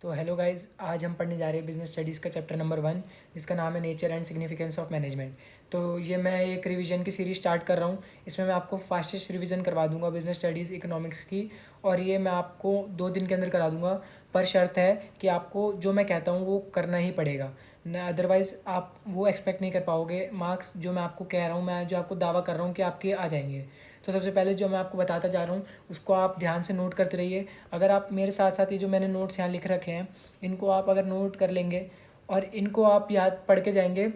तो hello guys, आज हम पढ़ने जा रहे हैं बिजनेस स्टडीज़ का चैप्टर नंबर 1, जिसका नाम है nature and significance of management. तो ये मैं एक रिवीजन की सीरीज स्टार्ट कर रहा हूँ। इसमें मैं आपको फास्टेस्ट रिवीजन करवा दूंगा बिजनेस स्टडीज़ इकोनॉमिक्स की, और ये मैं आपको 2 दिन के अंदर करा दूंगा। पर शर्त है कि आपको जो मैं कहता हूँ वो करना ही पड़ेगा, न अदरवाइज़ आप वो एक्सपेक्ट नहीं कर पाओगे मार्क्स जो मैं आपको कह रहा हूँ, मैं जो आपको दावा कर रहा हूँ कि आपके आ जाएंगे। तो सबसे पहले जो मैं आपको बताता जा रहा हूँ उसको आप ध्यान से नोट करते रहिए। अगर आप मेरे साथ साथ ये जो मैंने नोट्स यहाँ लिख रखे हैं इनको आप अगर नोट कर लेंगे और इनको आप याद पढ़ के जाएंगे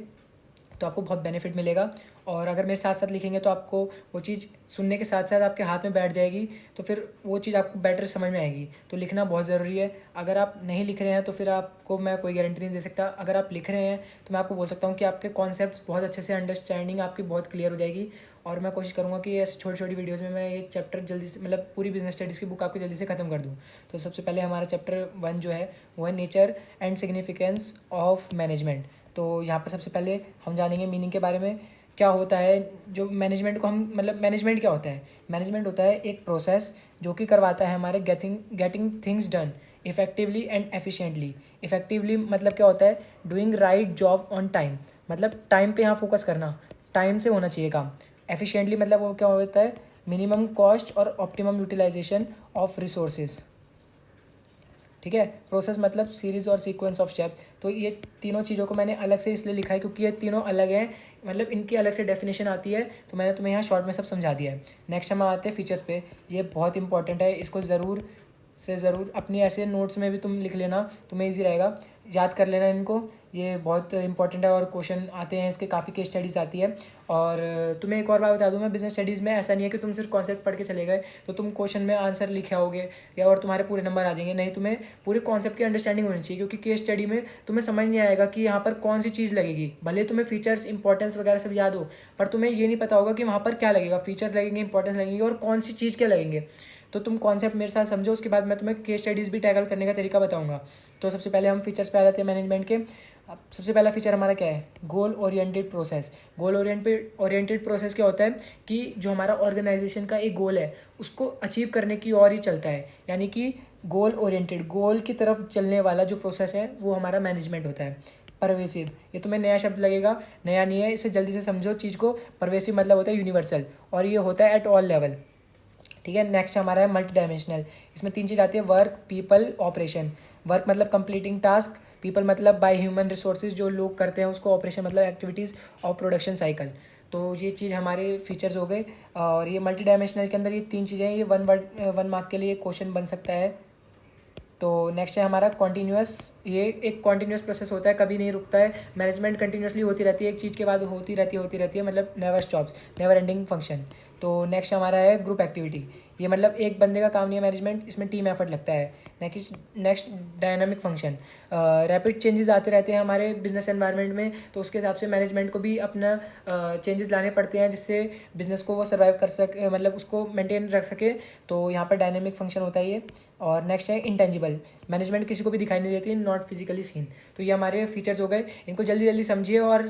तो आपको बहुत बेनिफिट मिलेगा। और अगर मेरे साथ साथ लिखेंगे तो आपको वो चीज़ सुनने के साथ साथ आपके हाथ में बैठ जाएगी, तो फिर वो चीज़ आपको बेटर समझ में आएगी। तो लिखना बहुत ज़रूरी है। अगर आप नहीं लिख रहे हैं तो फिर आपको मैं कोई गारंटी नहीं दे सकता। अगर आप लिख रहे हैं तो मैं आपको बोल सकता हूँ कि आपके कॉन्सेप्ट्स बहुत अच्छे से अंडरस्टैंडिंग आपकी बहुत क्लियर हो जाएगी। और मैं कोशिश करूँगा कि ऐसे छोटी छोटी वीडियोज़ में मैं ये चैप्टर जल्दी से, मतलब पूरी बिजनेस स्टडीज़ की बुक आपकी जल्दी से ख़त्म कर दूँ। तो सबसे पहले हमारा चैप्टर 1 जो है वो है nature and significance of management. तो यहाँ पर सबसे पहले हम जानेंगे मीनिंग के बारे में। क्या होता है जो मैनेजमेंट को हम, मतलब मैनेजमेंट क्या होता है? मैनेजमेंट होता है एक प्रोसेस जो कि करवाता है हमारे getting things done effectively and efficiently. Effectively मतलब क्या होता है? Doing right job on time, मतलब टाइम पे यहाँ फोकस करना, टाइम से होना चाहिए काम। एफिशिएंटली मतलब वो क्या होता है? मिनिमम कॉस्ट और ऑप्टिमम यूटिलाइजेशन ऑफ रिसोर्सेज। ठीक है। प्रोसेस मतलब सीरीज़ और सीक्वेंस ऑफ स्टेप। तो ये तीनों चीज़ों को मैंने अलग से इसलिए लिखा है क्योंकि ये तीनों अलग हैं, मतलब इनकी अलग से डेफिनेशन आती है। तो मैंने तुम्हें यहाँ शॉर्ट में सब समझा दिया है। नेक्स्ट हम आते हैं फीचर्स पे। ये बहुत इंपॉर्टेंट है, इसको ज़रूर से ज़रूर अपनी ऐसे नोट्स में भी तुम लिख लेना, तुम्हें ईजी रहेगा, याद कर लेना इनको। ये बहुत इंपॉर्टेंट है और क्वेश्चन आते हैं इसके, काफ़ी केस स्टडीज़ आती है। और तुम्हें एक और बात बता दूँ, मैं बिजनेस स्टडीज़ में ऐसा नहीं है कि तुम सिर्फ कॉन्सेप्ट पढ़ के चले गए तो तुम क्वेश्चन में आंसर लिखे आओगे या और तुम्हारे पूरे नंबर आ जाएंगे। नहीं, तुम्हें पूरे कॉन्सेप्ट की अंडरस्टैंडिंग होनी चाहिए, क्योंकि केस स्टडी में तुम्हें समझ नहीं आएगा कि यहाँ पर कौन सी चीज़ लगेगी। भले तुम्हें फीचर्स इंपॉर्टेंस वगैरह सब याद हो, पर तुम्हें ये नहीं पता होगा कि वहाँ पर क्या लगेगा, फीचर्स लगेंगे, इंपॉर्टेंस लगेंगे और कौन सी चीज़ के लगेंगे। तो तुम कॉन्सेप्ट मेरे साथ समझो, उसके बाद मैं तुम्हें केस स्टडीज़ भी टैकल करने का तरीका बताऊंगा। तो सबसे पहले हम फीचर्स पे आ जाते हैं मैनेजमेंट के। अब सबसे पहला फीचर हमारा क्या है? Goal oriented process. Goal oriented process क्या होता है कि जो हमारा ऑर्गेनाइजेशन का एक गोल है उसको अचीव करने की ओर ही चलता है, यानी कि गोल ओरिएंटेड, गोल की तरफ चलने वाला जो प्रोसेस है वो हमारा मैनेजमेंट होता है। परवेसिव, ये तुम्हें नया शब्द लगेगा, नया नहीं है, इसे जल्दी से समझो चीज़ को। परवेसिव मतलब होता है यूनिवर्सल, और ये होता है एट ऑल लेवल। ठीक है। नेक्स्ट हमारा है मल्टी डायमेंशनल। इसमें 3 चीज़ आती है: वर्क, पीपल, ऑपरेशन। वर्क मतलब कंप्लीटिंग टास्क, पीपल मतलब बाय ह्यूमन रिसोर्सेज जो लोग करते हैं उसको, ऑपरेशन मतलब एक्टिविटीज़ और प्रोडक्शन साइकिल। तो ये चीज़ हमारे फीचर्स हो गए। और ये मल्टी डायमेंशनल के अंदर ये 3 चीज़ें हैं। ये 1 मार्क के लिए क्वेश्चन बन सकता है। तो नेक्स्ट है हमारा कॉन्टीन्यूअस। ये एक कॉन्टीन्यूअस प्रोसेस होता है, कभी नहीं रुकता है। मैनेजमेंट कंटिन्यूसली होती रहती है, एक चीज़ के बाद होती रहती है, मतलब never stops, never ending function. तो नेक्स्ट हमारा है ग्रुप एक्टिविटी। ये मतलब एक बंदे का काम नहीं है मैनेजमेंट, इसमें टीम एफर्ट लगता है। Next dynamic function. Rapid changes आते रहते हैं हमारे बिजनेस एनवायरनमेंट में, तो उसके हिसाब से मैनेजमेंट को भी अपना चेंजेस लाने पड़ते हैं जिससे बिजनेस को वो सर्वाइव कर सके, मतलब उसको मेंटेन रख सके। तो यहाँ पर डायनेमिक फंक्शन होता है ये। और नेक्स्ट है इंटेंजिबल। मैनेजमेंट किसी को भी दिखाई नहीं देती, नॉट फिजिकली सीन। तो ये हमारे फीचर्स हो गए, इनको जल्दी जल्दी समझिए। और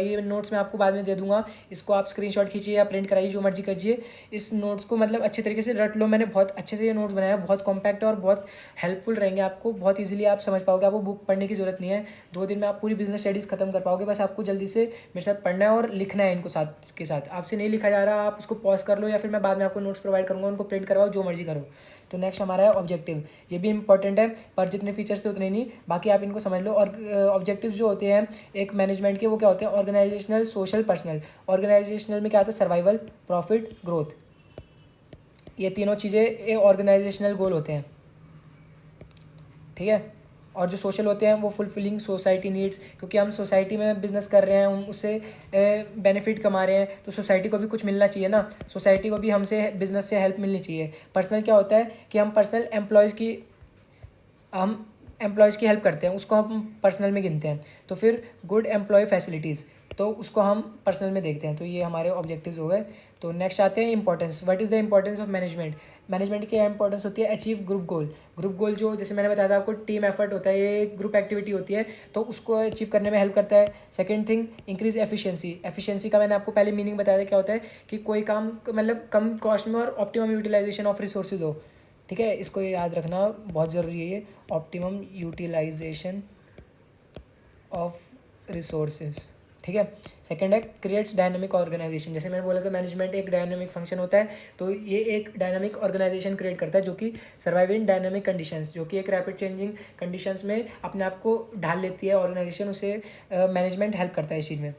ये नोट्स मैं आपको बाद में दे दूंगा, इसको आप स्क्रीनशॉट खींचिए या प्रिंट कराइए, जो मर्जी कीजिए। इस नोट्स को मतलब अच्छे तरीके से रट लो। मैंने बहुत अच्छे से ये नोट्स बनाया है, बहुत कॉम्पैक्ट और बहुत हेल्पफुल रहेंगे आपको, बहुत ईजिली आप समझ पाओगे। आपको बुक पढ़ने की जरूरत नहीं है, 2 दिन में आप पूरी बिजनेस स्टडीज़ खत्म कर पाओगे। बस आपको जल्दी से मेरे साथ पढ़ना है और लिखना है इनको साथ के साथ। आपसे नहीं लिखा जा रहा, आप उसको पॉज कर लो या फिर मैं बाद में आपको नोट्स प्रोवाइड करूँगा, उनको प्रिंट करवाओ, जो मर्जी करो। तो नेक्स्ट हमारा है ऑब्जेक्टिव। ये भी इंपॉर्टेंट है, पर जितने फीचर्स थे उतने नहीं, बाकी आप इनको समझ लो। और ऑब्जेक्टिव्स जो होते हैं एक मैनेजमेंट के, वो क्या होते हैं? Organisational, social, personal. ऑर्गेनाइजेशनल में क्या आता है? Survival, profit, growth. ये तीनों चीज़ें ये ऑर्गेनाइजेशनल गोल होते हैं। ठीक है। और जो सोशल होते हैं वो फुलफिलिंग सोसाइटी नीड्स, क्योंकि हम सोसाइटी में बिजनेस कर रहे हैं, हम उससे बेनिफिट कमा रहे हैं, तो सोसाइटी को भी कुछ मिलना चाहिए ना, सोसाइटी को भी हमसे बिजनेस से हेल्प मिलनी चाहिए। पर्सनल क्या होता है कि हम एम्प्लॉयज़ की हेल्प करते हैं, उसको हम पर्सनल में गिनते हैं। तो फिर गुड एम्प्लॉय फैसिलिटीज़, तो उसको हम पर्सनल में देखते हैं। तो ये हमारे ऑब्जेक्टिव्स हो गए। तो नेक्स्ट आते हैं importance. What is the importance of management? Management की इंपॉर्टेंस होती है अचीव ग्रुप गोल। ग्रुप गोल जो जैसे मैंने बताया था आपको, टीम एफर्ट होता है, ये ग्रुप एक्टिविटी होती है, तो उसको अचीव करने में हेल्प करता है। Second thing, increase efficiency. Efficiency का मैंने आपको पहले मीनिंग बताया था क्या होता है, कि कोई काम मतलब कम कॉस्ट में और ऑप्टिमम यूटिलाइजेशन ऑफ रिसोर्सेज हो। ठीक है, इसको याद रखना बहुत ज़रूरी है ये, ऑप्टिमम यूटिलाइजेशन ऑफ रिसोर्सेज। ठीक है। सेकंड है क्रिएट्स डायनामिक ऑर्गेनाइजेशन। जैसे मैंने बोला था मैनेजमेंट एक डायनामिक फंक्शन होता है, तो ये एक डायनामिक ऑर्गेनाइजेशन क्रिएट करता है जो कि सर्वाइव इन डायनामिक कंडीशंस, जो कि एक रैपिड चेंजिंग कंडीशंस में अपने आप को ढाल लेती है ऑर्गेनाइजेशन, उसे मैनेजमेंट हेल्प करता है इस चीज़ में।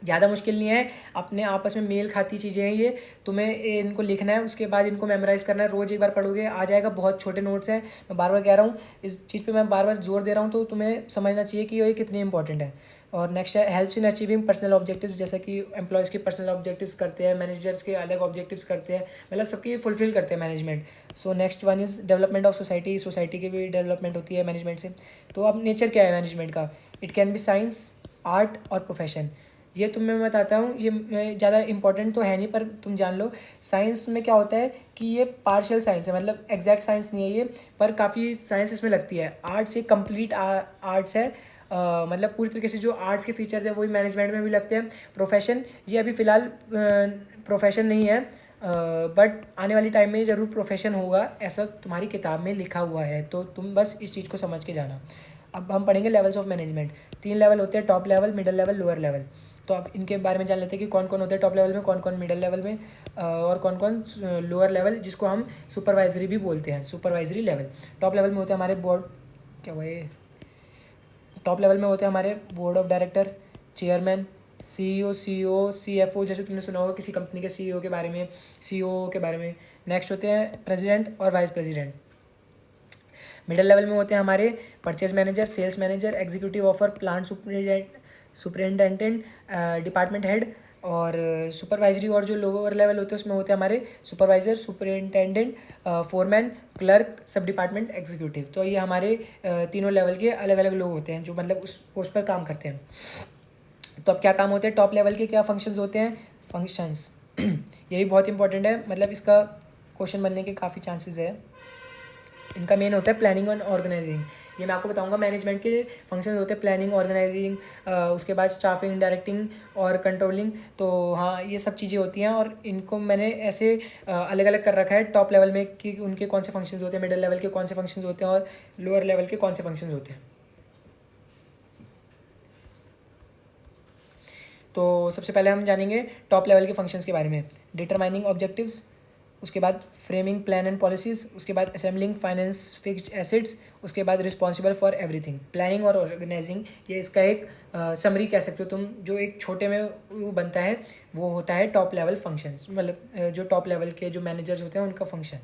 ज़्यादा मुश्किल नहीं है, अपने आपस में मेल खाती चीज़ें हैं ये, तुम्हें इनको लिखना है, उसके बाद इनको मेमोराइज़ करना है, रोज़ एक बार पढ़ोगे आ जाएगा। बहुत छोटे नोट्स हैं, मैं बार बार कह रहा हूँ, इस चीज़ पे मैं बार बार जोर दे रहा हूँ, तो तुम्हें समझना चाहिए कि ये कितनी इंपॉर्टेंट है। और नेक्स्ट है helps in achieving personal objectives, जैसे कि एम्प्लॉयज़ के पर्सनल ऑब्जेक्टिव्स करते हैं, मैनेजर्स के अलग ऑब्जेक्टिव्स करते हैं, मतलब सबकी फुलफिल करते हैं management. So next one is development of society, society की भी डेवलपमेंट होती है मैनेजमेंट से। तो अब नेचर क्या है मैनेजमेंट का, it can be science, art और प्रोफेशन। ये तुम्हें मैं बताता हूँ, ये ज़्यादा इंपॉर्टेंट तो है नहीं, पर तुम जान लो। साइंस में क्या होता है कि ये पार्शियल साइंस है, मतलब एग्जैक्ट साइंस नहीं है ये, पर काफ़ी साइंस इसमें लगती है। आर्ट्स ये कंप्लीट आर्ट्स है, मतलब पूरी तरीके से जो आर्ट्स के फीचर्स हैं वही मैनेजमेंट में भी लगते हैं। प्रोफेशन ये अभी फ़िलहाल प्रोफेशन नहीं है, बट आने वाली टाइम में ये ज़रूर प्रोफेशन होगा, ऐसा तुम्हारी किताब में लिखा हुआ है, तो तुम बस इस चीज़ को समझ के जाना। अब हम पढ़ेंगे लेवल्स ऑफ मैनेजमेंट। 3 लेवल होते हैं, top level, middle level, lower level. तो अब इनके बारे में जान लेते हैं कि कौन कौन होते हैं टॉप लेवल में, कौन कौन मिडिल लेवल में, और कौन कौन लोअर लेवल, जिसको हम सुपरवाइजरी भी बोलते हैं, सुपरवाइजरी लेवल। टॉप लेवल में होते हैं हमारे बोर्ड, क्या हुआ ये, टॉप लेवल में होते हैं हमारे board of director, chairman, CEO, CFO, जैसे तुमने सुना होगा किसी कंपनी के सीईओ के बारे में, सीईओ के बारे में। नेक्स्ट होते हैं प्रेसिडेंट और वाइस प्रेसिडेंट। मिडिल लेवल में होते हैं हमारे purchase manager, sales manager, executive offer, plant superintendent, department head. और सुपरवाइजरी और जो लोअर लेवल होते हैं उसमें होते हैं हमारे सुपरवाइजर, सुपरिटेंडेंट, फोरमैन, क्लर्क, सब डिपार्टमेंट एग्जीक्यूटिव। तो ये हमारे तीनों लेवल के अलग अलग लोग होते हैं जो मतलब उस पोस्ट पर काम करते हैं। तो अब क्या काम होते हैं टॉप लेवल के, क्या फंक्शंस होते हैं, फंक्शंस ये भी बहुत इंपॉर्टेंट है, मतलब इसका क्वेश्चन बनने के काफ़ी चांसेस है। इनका मेन होता है प्लानिंग और ऑर्गेनाइजिंग। ये मैं आपको बताऊंगा मैनेजमेंट के फंक्शंस होते हैं, प्लानिंग, ऑर्गेनाइजिंग, उसके बाद स्टाफिंग, डायरेक्टिंग और कंट्रोलिंग। तो हाँ, ये सब चीज़ें होती हैं, और इनको मैंने ऐसे अलग अलग कर रखा है टॉप लेवल में कि उनके कौन से फंक्शंस होते हैं, मिडिल लेवल के कौन से फंक्शंस होते हैं, और लोअर लेवल के कौन से फंक्शंस होते हैं। तो सबसे पहले हम जानेंगे टॉप लेवल के फंक्शंस के बारे में। डिटरमाइनिंग ऑब्जेक्टिव्स, उसके बाद फ्रेमिंग प्लान एंड पॉलिसीज़, उसके बाद असेंबलिंग फाइनेंस फिक्स्ड एसेट्स, उसके बाद रिस्पॉन्सिबल फॉर एवरीथिंग। प्लानिंग और ऑर्गेनाइजिंग ये इसका एक समरी कह सकते हो तुम, जो एक छोटे में वो बनता है, वो होता है टॉप लेवल फंक्शंस, मतलब जो टॉप लेवल के जो मैनेजर्स होते हैं उनका फंक्शन।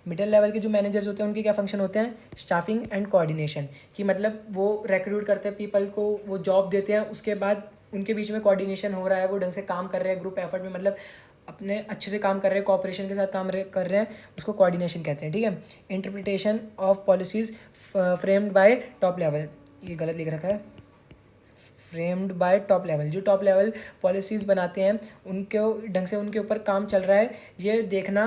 मिडिल लेवल के जो मैनेजर्स होते हैं उनके क्या फंक्शन होते हैं, स्टाफिंग एंड कोऑर्डिनेशन, कि मतलब वो रिक्रूट करते हैं पीपल को, वो जॉब देते हैं, उसके बाद उनके बीच में कोऑर्डिनेशन हो रहा है, वो ढंग से काम कर रहे हैं ग्रुप एफर्ट में, मतलब अपने अच्छे से काम कर रहे हैं, कोऑपरेशन के साथ काम कर रहे हैं, उसको कोऑर्डिनेशन कहते हैं। ठीक है। Interpretation of policies framed bye top level, ये गलत लिख रखा है, फ्रेम्ड बाय टॉप लेवल। जो टॉप लेवल पॉलिसीज़ बनाते हैं उनके ढंग से उनके ऊपर काम चल रहा है, ये देखना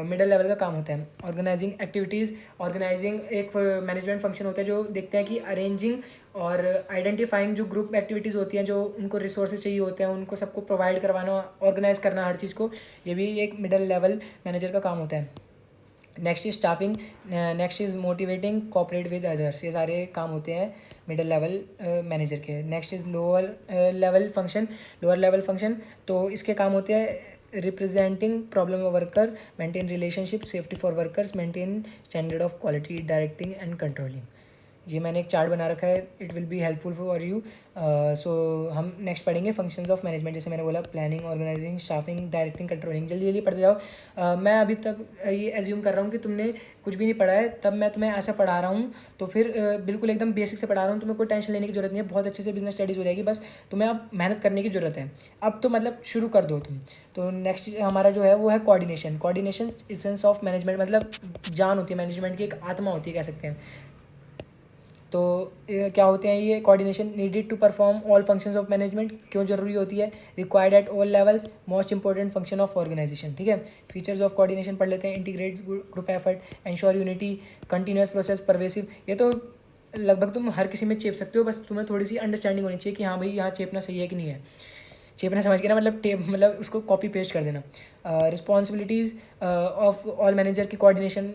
मिडिल लेवल का काम होता है। ऑर्गेनाइजिंग एक्टिविटीज़, ऑर्गेनाइजिंग एक मैनेजमेंट फंक्शन होता है जो देखते हैं कि अरेंजिंग और आइडेंटिफाइंग जो ग्रुप एक्टिविटीज़ होती हैं, जो उनको रिसोर्सेज चाहिए होते हैं, उनको सबको प्रोवाइड करवाना, ऑर्गेनाइज करना हर चीज़ को, ये भी एक मिडिल लेवल मैनेजर का काम होता है। Next is staffing, next is motivating cooperate with others, ये सारे काम होते हैं मिडिल लेवल मैनेजर के। Next is lower level function, lower level function, तो इसके काम होते हैं representing problem of worker, maintain relationship, safety for workers, maintain standard of quality, directing and controlling. ये मैंने एक चार्ट बना रखा है, it will be helpful for you. So हम नेक्स्ट पढ़ेंगे फंक्शंस ऑफ मैनेजमेंट, जैसे मैंने बोला planning, organising, staffing, directing, controlling. जल्दी जल्दी पढ़ते जाओ। मैं अभी तक ये एज्यूम कर रहा हूँ कि तुमने कुछ भी नहीं पढ़ा है, तब मैं तुम्हें ऐसा पढ़ा रहा हूँ, तो फिर बिल्कुल एकदम बेसिक से पढ़ा रहा हूँ, तुम्हें कोई टेंशन लेने की जरूरत नहीं है, बहुत अच्छे से बिजनेस स्टडीज़ हो जाएगी, बस तुम्हें अब मेहनत करने की ज़रूरत है। अब तो मतलब शुरू कर दो तुम। तो नेक्स्ट हमारा जो है वो है coordination. Coordination essence of management, मतलब जान होती है मैनेजमेंट की, एक आत्मा होती है कह सकते हैं। तो क्या होते हैं ये coordination, needed to perform all functions of management, क्यों जरूरी होती है, required at all levels, most important function of organisation. ठीक है। फीचर्स ऑफ कोऑर्डिनेशन पढ़ लेते हैं, integrates group effort, ensure unity, continuous process, pervasive. ये तो लगभग तुम हर किसी में चेप सकते हो, बस तुम्हें थोड़ी सी अंडरस्टैंडिंग होनी चाहिए कि हाँ भाई यहाँ चेपना सही है कि नहीं है। चेपना समझ के ना मतलब मतलब उसको कॉपी पेस्ट कर देना। रिस्पॉन्सिबिलिटीज़ ऑफ ऑल मैनेजर की कोऑर्डिनेशन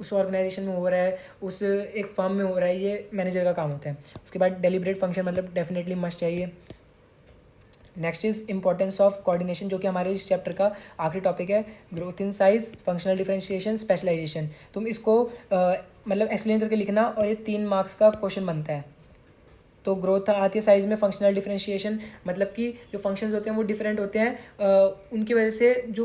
उस ऑर्गेनाइजेशन में हो रहा है, उस एक फर्म में हो रहा है, ये मैनेजर का काम होता है। उसके बाद डेलिब्रेट फंक्शन मतलब डेफिनेटली मस्ट चाहिए। Next is importance of coordination, जो कि हमारे इस चैप्टर का आखिरी टॉपिक है। Growth in size, functional differentiation, specialisation. तुम इसको मतलब एक्सप्लेन करके लिखना और ये 3 मार्क्स का क्वेश्चन बनता है। तो ग्रोथ आती है साइज़ में, फंक्शनल डिफरेंशिएशन मतलब कि जो फंक्शंस होते हैं वो डिफरेंट होते हैं, उनकी वजह से जो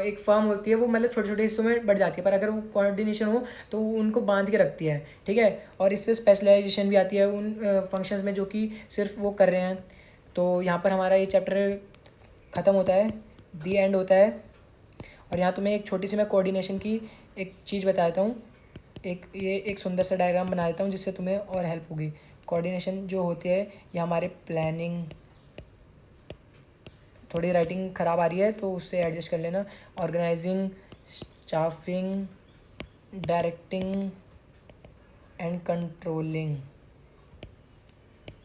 एक फर्म होती है वो मतलब छोटे छोटे हिस्सों में बढ़ जाती है, पर अगर वो कोऑर्डिनेशन हो तो वो उनको बांध के रखती है, ठीक है। और इससे स्पेशलाइजेशन भी आती है उन फंक्शंस में जो कि सिर्फ वो कर रहे हैं। तो यहाँ पर हमारा ये चैप्टर ख़त्म होता है, दी एंड होता है। और यहाँ तुम्हें एक छोटी सी मैं कोऑर्डिनेशन की एक चीज़ बता देता हूँ, एक सुंदर सा डायग्राम बना देता हूँ जिससे तुम्हें और हेल्प होगी। कोऑर्डिनेशन जो होती है ये हमारे प्लानिंग, थोड़ी राइटिंग ख़राब आ रही है तो उससे एडजस्ट कर लेना। Organising, staffing, directing and controlling,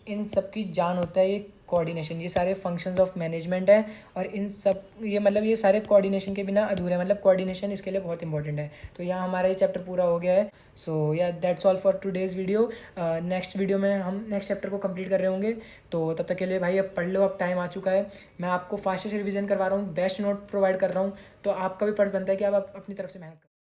इन सब की जान होता है ये कोऑर्डिनेशन। ये सारे फंक्शंस ऑफ मैनेजमेंट है और इन सब ये मतलब ये सारे कोऑर्डिनेशन के बिना अधूरे हैं, मतलब कोऑर्डिनेशन इसके लिए बहुत इंपॉर्टेंट है। तो यहाँ हमारा ये चैप्टर पूरा हो गया है। सो या that's all for today's video. Next video में हम नेक्स्ट चैप्टर को कंप्लीट कर रहे होंगे। तो तब तक के लिए भाई अब पढ़ लो, अब टाइम आ चुका है। मैं आपको फास्टेस्ट रिवीजन करवा रहा हूँ, बेस्ट नोट प्रोवाइड कर रहा हूँ। तो आपका भी फर्ज बनता है कि आप अपनी तरफ से मेहनत करें।